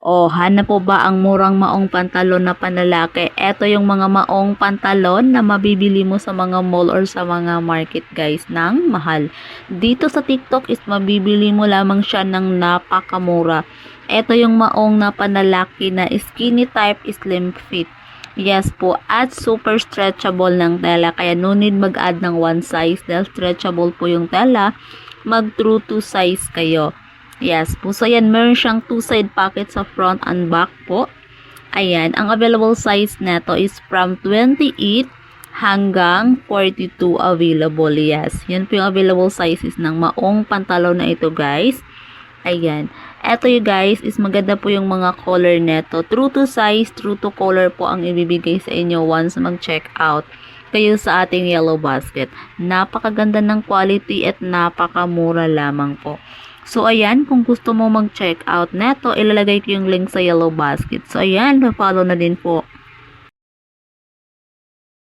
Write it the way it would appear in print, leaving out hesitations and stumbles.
O, hanap po ba ang murang maong pantalon na panlalaki? Eto yung mga maong pantalon na mabibili mo sa mga mall or sa mga market guys ng mahal. Dito sa TikTok is mabibili mo lamang siya ng napakamura. Eto yung maong na panlalaki na skinny type slim fit. Yes po, at super stretchable ng tela. Kaya no need mag-add ng one size dahil stretchable po yung tela. Mag true to size kayo. Yes po. So, yan. Meron siyang two-side pocket sa front and back po. Ayan. Ang available size neto is from 28 hanggang 42 available. Yes. Yan po yung available sizes ng maong pantalon na ito, guys. Ayan. Eto yung guys, is maganda po yung mga color neto. True to size, true to color po ang ibibigay sa inyo once mag-check out kayo sa ating Yellow Basket. Napakaganda ng quality at napakamura lamang po. So, ayan, kung gusto mo mag-check out neto, ilalagay ko yung link sa Yellow Basket. So, ayan, follow na din po.